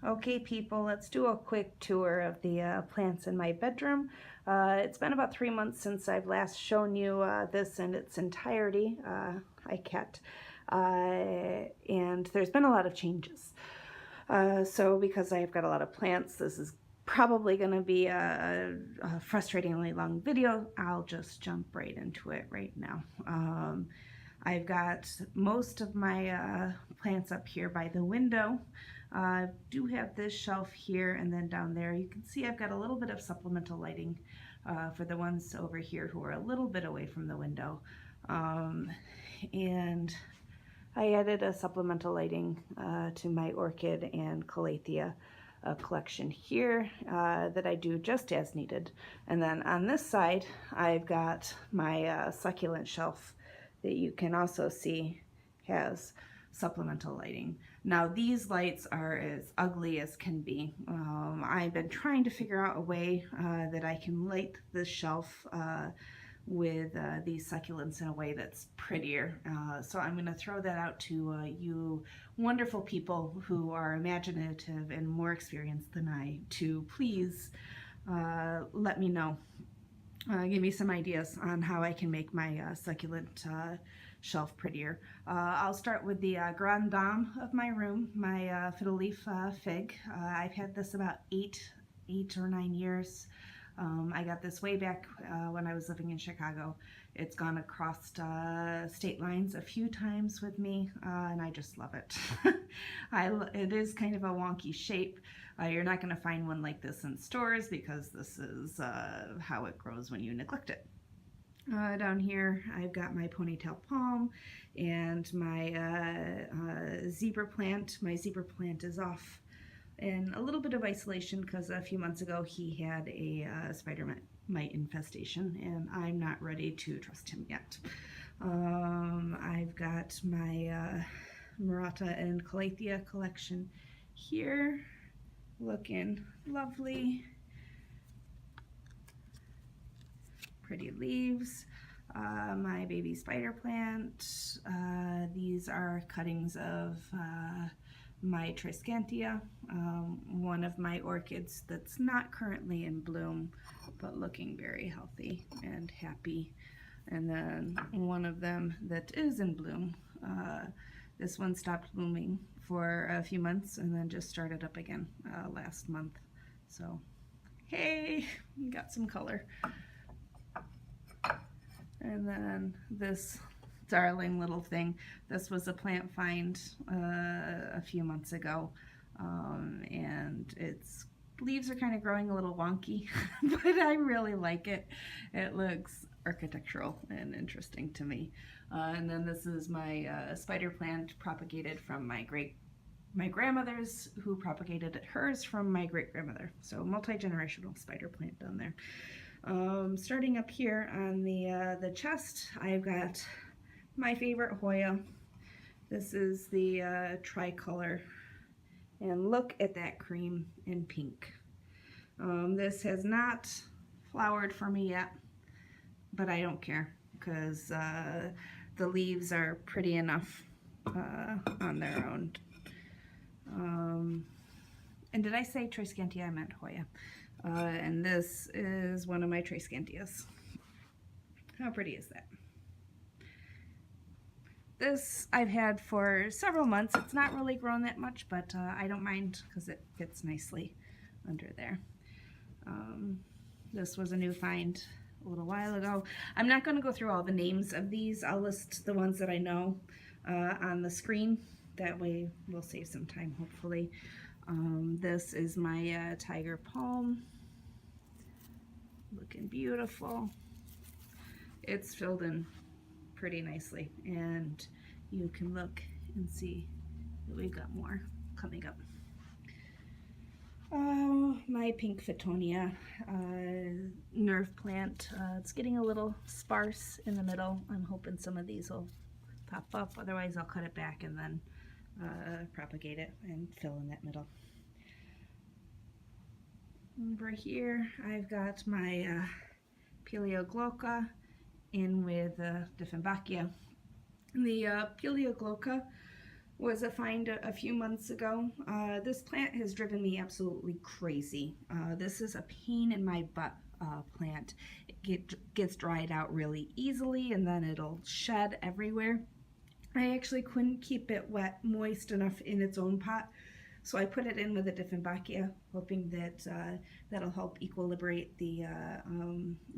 Okay, people, let's do a quick tour of the plants in my bedroom. It's been about 3 months since I've last shown you this in its entirety. Hi, cat. And there's been a lot of changes. So because I've got a lot of plants, this is probably going to be a frustratingly long video. I'll just jump right into it right now. I've got most of my plants up here by the window. I do have this shelf here, and then down there you can see I've got a little bit of supplemental lighting for the ones over here who are a little bit away from the window. And I added a supplemental lighting to my orchid and Calathea collection here that I do just as needed. And then on this side I've got my succulent shelf that you can also see has supplemental lighting. Now these lights are as ugly as can be. I've been trying to figure out a way that I can light this shelf with these succulents in a way that's prettier. So I'm going to throw that out to you wonderful people who are imaginative and more experienced than I to please let me know. Give me some ideas on how I can make my succulent shelf prettier. I'll start with the grande dame of my room, my fiddle leaf fig. I've had this about eight or 9 years. I got this way back when I was living in Chicago. It's gone across state lines a few times with me, and I just love it. It is kind of a wonky shape. You're not going to find one like this in stores because this is how it grows when you neglect it. Down here I've got my ponytail palm and my zebra plant. My zebra plant is off in a little bit of isolation because a few months ago he had a spider mite infestation, and I'm not ready to trust him yet. I've got my Maranta and Calathea collection here, looking lovely. Pretty leaves. My baby spider plant. These are cuttings of my Tradescantia, one of my orchids that's not currently in bloom, but looking very healthy and happy. And then one of them that is in bloom. This one stopped blooming for a few months and then just started up again last month. So, hey, got some color. And then this darling little thing. This was a plant find a few months ago, and its leaves are kind of growing a little wonky, but I really like it. It looks architectural and interesting to me. And then this is my spider plant propagated from my grandmother's, who propagated hers from my great-grandmother. So multi-generational spider plant down there. Starting up here on the chest, I've got my favorite Hoya. This is the Tricolor, and look at that cream and pink. This has not flowered for me yet, but I don't care because the leaves are pretty enough on their own. And did I say Tradescantia? I meant Hoya. And this is one of my Tradescantias. How pretty is that? This I've had for several months. It's not really grown that much, but I don't mind because it fits nicely under there. This was a new find a little while ago. I'm not going to go through all the names of these. I'll list the ones that I know on the screen. That way we'll save some time, hopefully. This is my tiger palm. Looking beautiful. It's filled in pretty nicely, and you can look and see that we've got more coming up. My pink Fittonia nerve plant. It's getting a little sparse in the middle. I'm hoping some of these will pop up, otherwise I'll cut it back and then propagate it and fill in that middle. Over here I've got my Pilea gllauca in with Dieffenbachia. The Pilea gllauca was a find a few months ago. This plant has driven me absolutely crazy. This is a pain in my butt plant. It gets dried out really easily and then it'll shed everywhere. I actually couldn't keep it wet, moist enough in its own pot, so I put it in with a Dieffenbachia, hoping that that'll help equilibrate the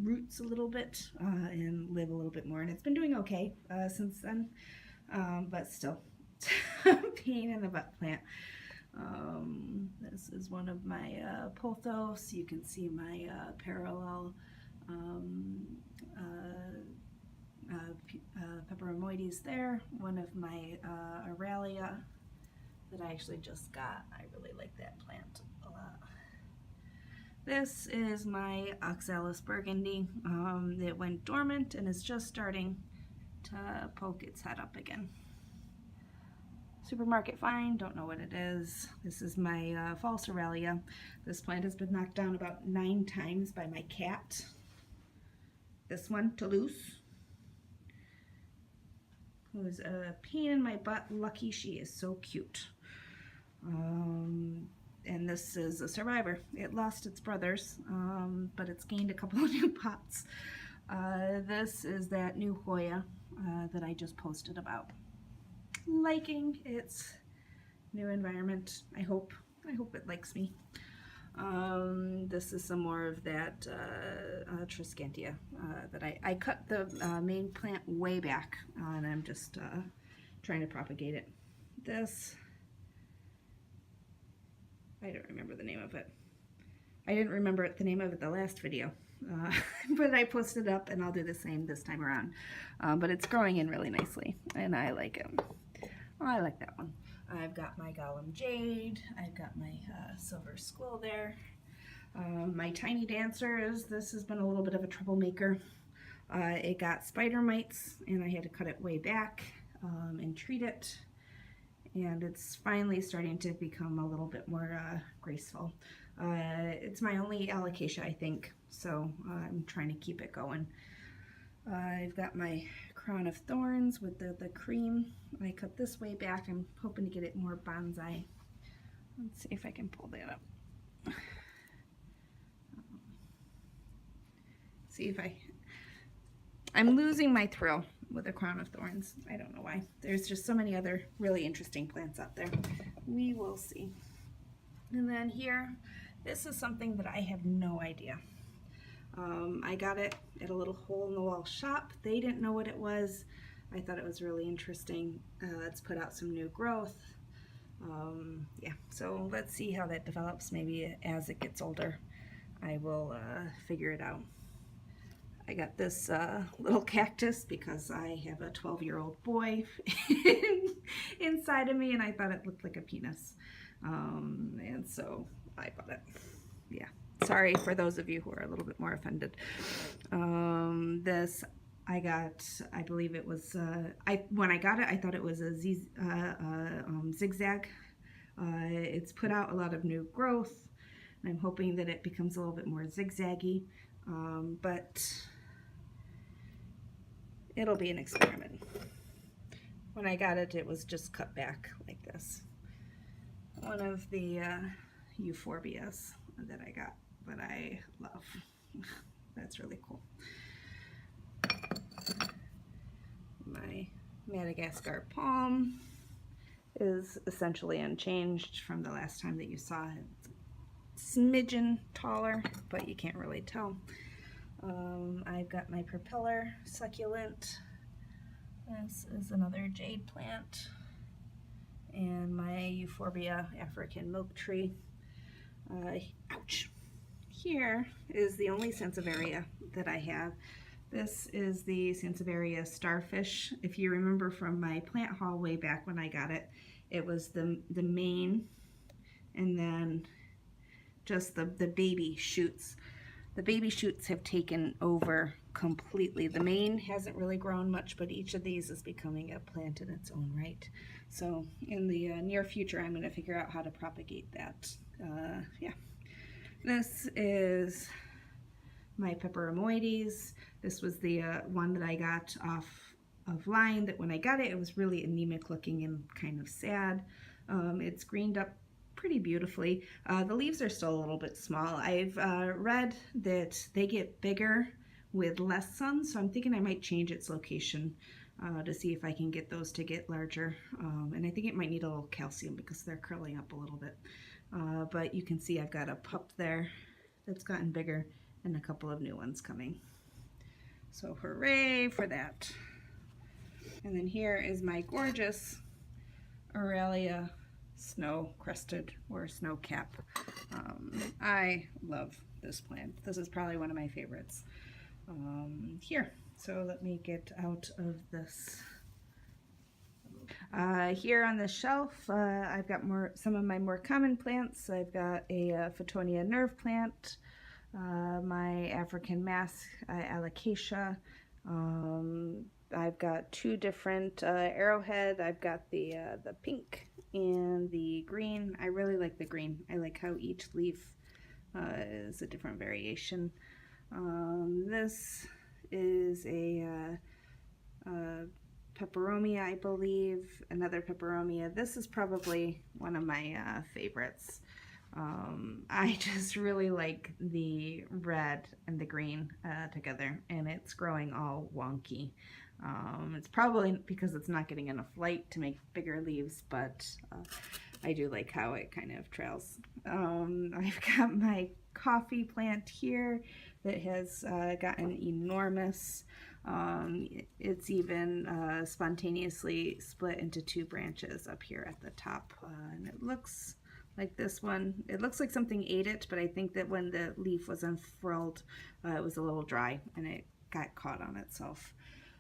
roots a little bit and live a little bit more. And it's been doing okay since then, but still, pain in the butt plant. This is one of my pothos. You can see my parallel Peperomoides there. One of my Aralia that I actually just got. I really like that plant a lot. This is my Oxalis burgundy. It went dormant and is just starting to poke its head up again. Supermarket find, don't know what it is. This is my false Aralia. This plant has been knocked down about 9 times by my cat. This one, Toulouse, who's a pain in my butt. Lucky she is so cute. And this is a survivor. It lost its brothers, but it's gained a couple of new pots. This is that new Hoya that I just posted about. Liking its new environment. I hope it likes me. This is some more of that Tradescantia that I cut the main plant way back, and I'm just trying to propagate it. This, I don't remember the name of it. I didn't remember the name of it the last video, but I posted up, and I'll do the same this time around. But it's growing in really nicely, and I like it. I like that one. I've got my Gollum Jade. I've got my Silver Squill there. My Tiny Dancers. This has been a little bit of a troublemaker. It got spider mites, and I had to cut it way back and treat it. And it's finally starting to become a little bit more graceful. It's my only alocasia, I think, so I'm trying to keep it going. I've got my Crown of Thorns with the cream. I cut this way back. I'm hoping to get it more bonsai. Let's see if I can pull that up. See if I'm losing my thrill with the Crown of Thorns. I don't know why. There's just so many other really interesting plants out there. We will see. And then here, this is something that I have no idea. I got it at a little hole-in-the-wall shop. They didn't know what it was. I thought it was really interesting. It's put out some new growth. Yeah, so let's see how that develops. Maybe as it gets older, I will figure it out. I got this little cactus because I have a 12-year-old boy inside of me, and I thought it looked like a penis. And so I bought it. Yeah. Sorry for those of you who are a little bit more offended. This I got, I believe it was, when I got it, I thought it was a zigzag. It's put out a lot of new growth, and I'm hoping that it becomes a little bit more zigzaggy, but it'll be an experiment. When I got it, it was just cut back like this. One of the euphorbias that I got, that I love. That's really cool. My Madagascar Palm is essentially unchanged from the last time that you saw it. It's smidgen taller, but you can't really tell. I've got my propeller succulent. This is another jade plant. And my Euphorbia African milk tree. Ouch. Here is the only Sansevieria that I have. This is the Sansevieria Starfish. If you remember from my plant haul way back when I got it, it was the main and then just the baby shoots. The baby shoots have taken over completely. The main hasn't really grown much, but each of these is becoming a plant in its own right. So in the near future, I'm going to figure out how to propagate that. Yeah. This is my Peperomoides. This was the one that I got off of line that when I got it, it was really anemic looking and kind of sad. It's greened up pretty beautifully. The leaves are still a little bit small. I've read that they get bigger with less sun, so I'm thinking I might change its location to see if I can get those to get larger. And I think it might need a little calcium because they're curling up a little bit. But you can see I've got a pup there that's gotten bigger and a couple of new ones coming. So hooray for that. And then here is my gorgeous Aralia Snow crested or snow cap. I love this plant. This is probably one of my favorites here. So let me get out of this. Here on the shelf, I've got some of my more common plants. I've got a Fittonia nerve plant, my African mask alocasia. I've got two different arrowhead. I've got the pink and the green. I really like the green. I like how each leaf is a different variation. This is a Peperomia, I believe, another Peperomia. This is probably one of my favorites. I just really like the red and the green together, and it's growing all wonky. It's probably because it's not getting enough light to make bigger leaves, but I do like how it kind of trails. I've got my coffee plant here that has gotten enormous. It's even spontaneously split into two branches up here at the top, and it looks like this one. It looks like something ate it, but I think that when the leaf was unfurled, it was a little dry and it got caught on itself.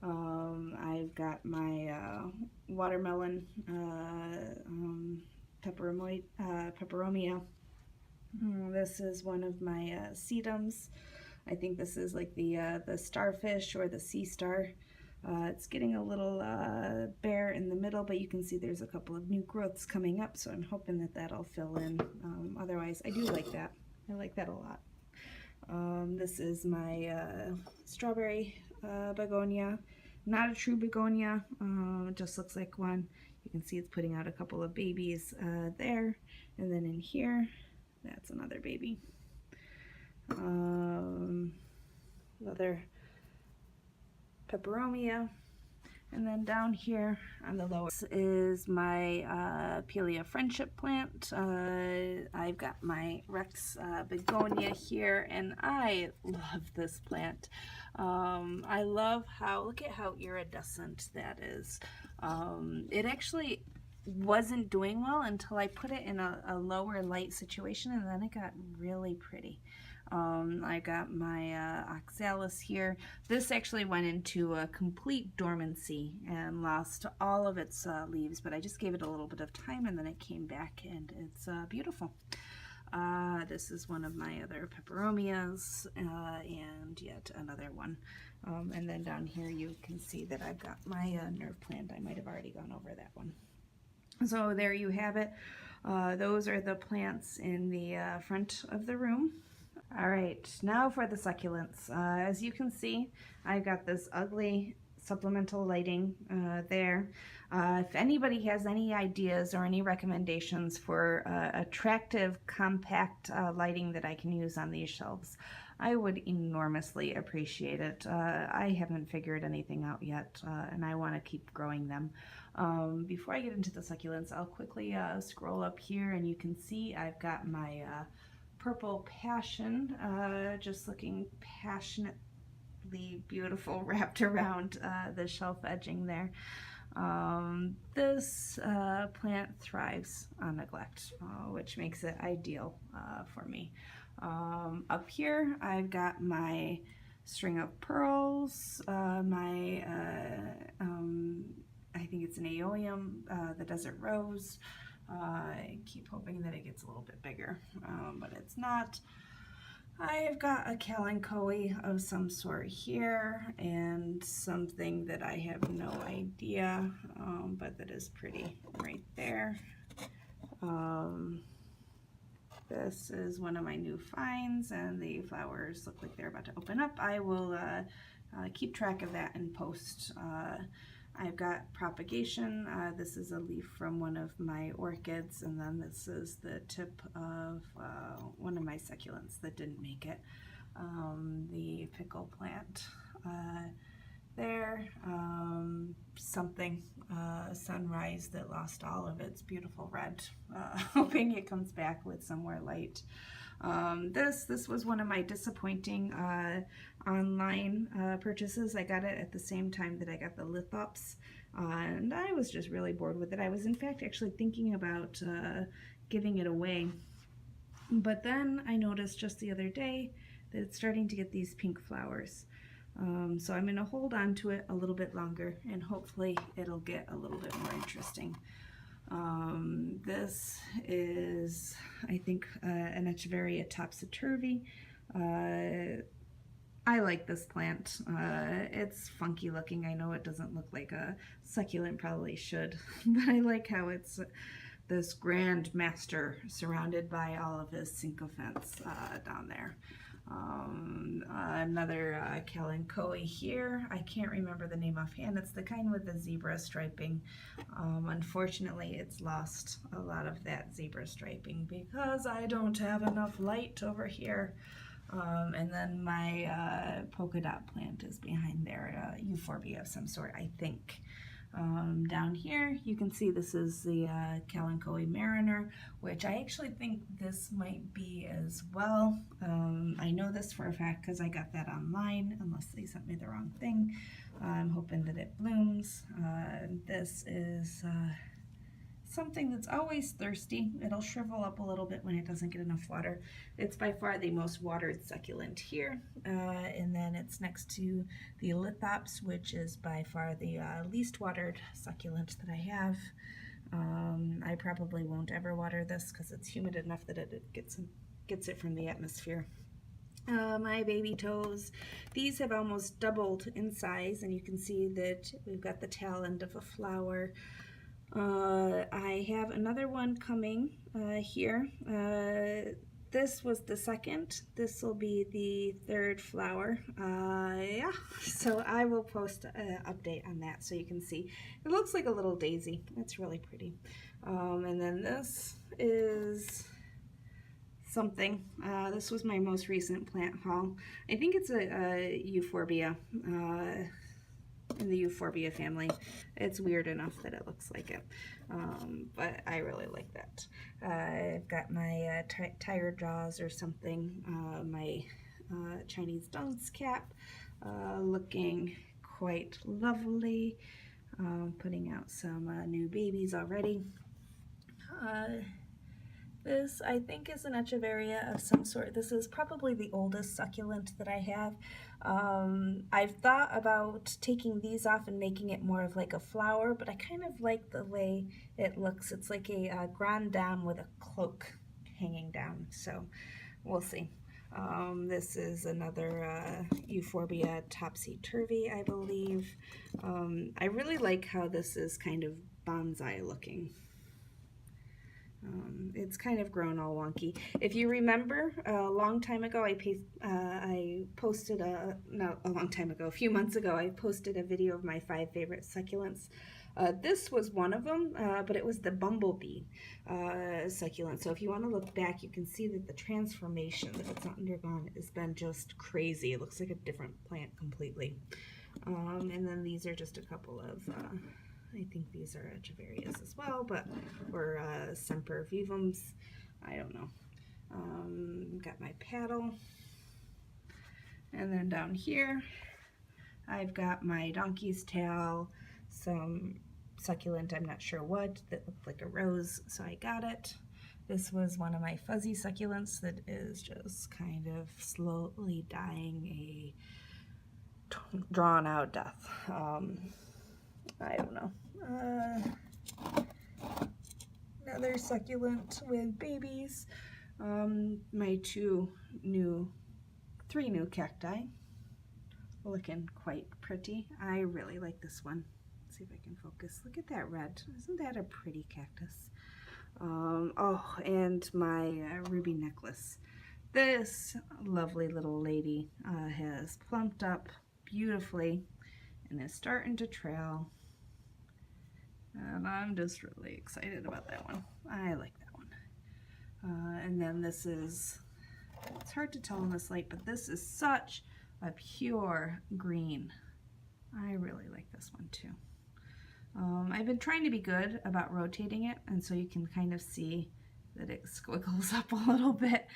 I've got my watermelon, Peperomia. This is one of my sedums. I think this is like the starfish or the sea star. It's getting a little bare in the middle, but you can see there's a couple of new growths coming up, so I'm hoping that that'll fill in. Otherwise, I do like that. I like that a lot. This is my strawberry begonia. Not a true begonia, it just looks like one. You can see it's putting out a couple of babies there, and then in here, that's another baby. Another Peperomia. And then down here on the lowest is my Pilea Friendship plant. I've got my Rex begonia here, and I love this plant. I love how, look at how iridescent that is. It actually wasn't doing well until I put it in a lower light situation, and then it got really pretty. I got my oxalis here. This actually went into a complete dormancy and lost all of its leaves, but I just gave it a little bit of time and then it came back and it's beautiful. This is one of my other peperomias and yet another one. And then down here you can see that I've got my nerve plant. I might have already gone over that one. So there you have it. Those are the plants in the front of the room. All right, now for the succulents. As you can see, I've got this ugly supplemental lighting there. If anybody has any ideas or any recommendations for attractive, compact lighting that I can use on these shelves, I would enormously appreciate it. I haven't figured anything out yet, and I want to keep growing them. Before I get into the succulents, I'll quickly scroll up here, and you can see I've got my purple passion, just looking passionately beautiful, wrapped around the shelf edging there. This plant thrives on neglect, which makes it ideal for me. Up here I've got my string of pearls, my I think it's an aeolium, the desert rose. I keep hoping that it gets a little bit bigger, but it's not. I've got a kalanchoe of some sort here, and something that I have no idea, but that is pretty right there. This is one of my new finds, and the flowers look like they're about to open up. I will keep track of that in post. I've got propagation. This is a leaf from one of my orchids, and then this is the tip of one of my succulents that didn't make it. The pickle plant there. Something sunrise that lost all of its beautiful red. Hoping it comes back with some more light. This was one of my disappointing online purchases. I got it at the same time that I got the lithops, and I was just really bored with it. I was in fact actually thinking about giving it away, but then I noticed just the other day that it's starting to get these pink flowers. So I'm going to hold on to it a little bit longer, and hopefully it'll get a little bit more interesting. This is, I think, an Echeveria topsy-turvy. I like this plant. It's funky looking. I know it doesn't look like a succulent probably should, but I like how it's this grand master surrounded by all of his sycophants down there. Another Calathea here. I can't remember the name offhand. It's the kind with the zebra striping. Unfortunately, it's lost a lot of that zebra striping because I don't have enough light over here. And then my polka dot plant is behind there, euphorbia of some sort, I think. Down here, you can see this is the Calathea mariner, which I actually think this might be as well. I know this for a fact because I got that online, unless they sent me the wrong thing. I'm hoping that it blooms. This is something that's always thirsty. It'll shrivel up a little bit when it doesn't get enough water. It's by far the most watered succulent here, and then it's next to the lithops, which is by far the least watered succulent that I have. I probably won't ever water this because it's humid enough that it gets it from the atmosphere. My baby toes, these have almost doubled in size, and you can see that we've got the tail end of a flower. I have another one coming here. This was the second. This will be the third flower. Yeah, so I will post an update on that so you can see. It looks like a little daisy. It's really pretty. And then this is something. This was my most recent plant haul. I think it's a euphorbia. In the euphorbia family. It's weird enough that it looks like it, but I really like that. I've got my tiger jaws or something, my Chinese dunce cap, looking quite lovely, putting out some new babies already. This, I think, is an Echeveria of some sort. This is probably the oldest succulent that I have. I've thought about taking these off and making it more of like a flower, but I kind of like the way it looks. It's like a grand dame with a cloak hanging down, so we'll see. This is another euphorbia topsy-turvy, I believe. I really like how this is kind of bonsai looking. It's kind of grown all wonky. If you remember, a long time ago, I posted a few months ago, I posted a video of my 5 favorite succulents. This was one of them, but it was the bumblebee succulent. So if you want to look back, you can see that the transformation that it's undergone has been just crazy. It looks like a different plant completely. And then these are just a couple of I think these are Echeverias as well, but or sempervivums. I don't know. Got my paddle. And then down here, I've got my donkey's tail, some succulent, I'm not sure what, that looked like a rose, so I got it. This was one of my fuzzy succulents that is just kind of slowly dying a drawn out death. I don't know. Another succulent with babies. My 3 new cacti. Looking quite pretty. I really like this one. Let's see if I can focus. Look at that red. Isn't that a pretty cactus? Oh, and my ruby necklace. This lovely little lady has plumped up beautifully and is starting to trail. And I'm just really excited about that one. I like that one. And then this is, it's hard to tell in this light, but this is such a pure green. I really like this one too. I've been trying to be good about rotating it, and so you can kind of see that it squiggles up a little bit.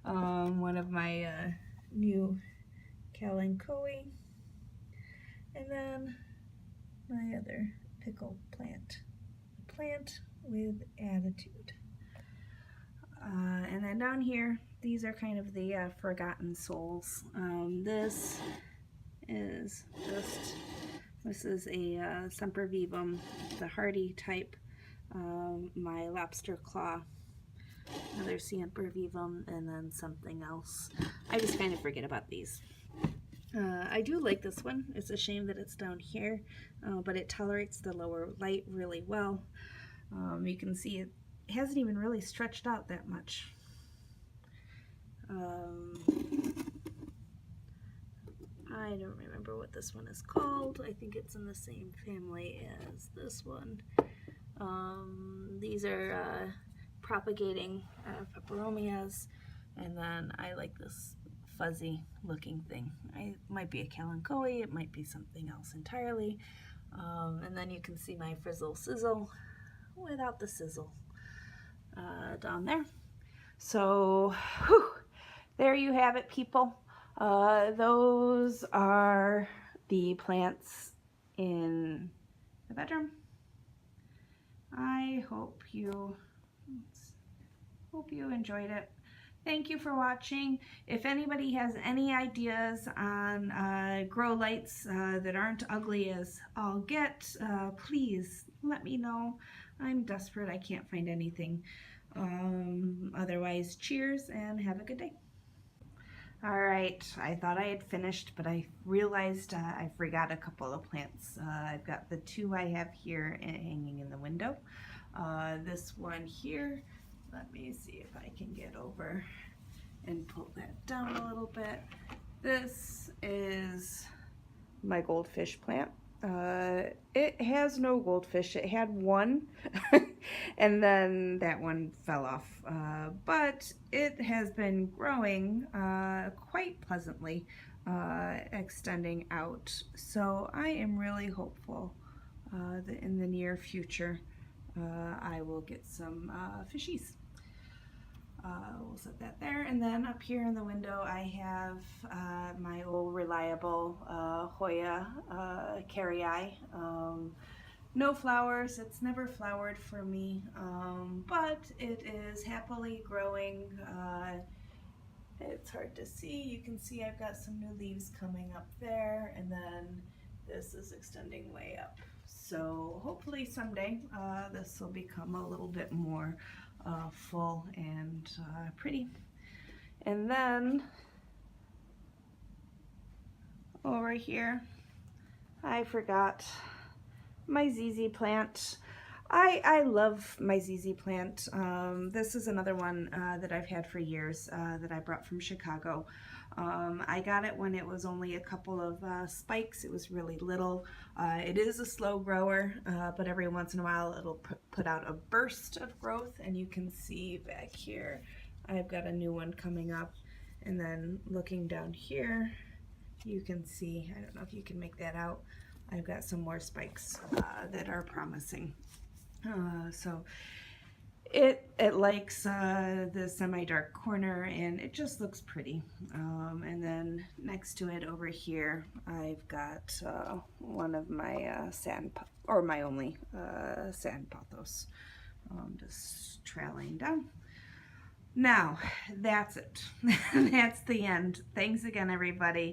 One of my new Calathea, and then my other pickle plant, a plant with attitude. And then down here, these are kind of the forgotten souls. This is just, this is a sempervivum, the hardy type, my lobster claw, another sempervivum, and then something else. I just kind of forget about these. I do like this one. It's a shame that it's down here, but it tolerates the lower light really well. You can see it hasn't even really stretched out that much. I don't remember what this one is called. I think it's in the same family as this one. These are propagating peperomias, and then I like this fuzzy looking thing. It might be a Calathea, it might be something else entirely. And then you can see my frizzle sizzle without the sizzle down there. So, whew, there you have it, people. Those are the plants in the bedroom. I hope you enjoyed it. Thank you for watching. If anybody has any ideas on grow lights that aren't ugly as all get, please let me know. I'm desperate. I can't find anything. Otherwise, cheers and have a good day. All right, I thought I had finished, but I realized I forgot a couple of plants. I've got the two I have here hanging in the window. This one here, let me see if I can get over and pull that down a little bit. This is my goldfish plant. It has no goldfish. It had one and then that one fell off, but it has been growing quite pleasantly, extending out. So I am really hopeful that in the near future I will get some fishies. We'll set that there, and then up here in the window I have my old reliable Hoya carrii. No flowers, it's never flowered for me, but it is happily growing. It's hard to see. You can see I've got some new leaves coming up there, and then this is extending way up. So hopefully someday this will become a little bit more full and pretty. And then over here I forgot my ZZ plant. I love my ZZ plant. This is another one that I've had for years that I brought from Chicago. I got it when it was only a couple of spikes. It was really little. It is a slow grower, but every once in a while it'll put out a burst of growth, and you can see back here I've got a new one coming up. And then looking down here, you can see, I don't know if you can make that out, I've got some more spikes that are promising. So it likes the semi-dark corner, and it just looks pretty. And then next to it over here, I've got one of my my only sand pothos, just trailing down. Now, that's it. That's the end. Thanks again, everybody.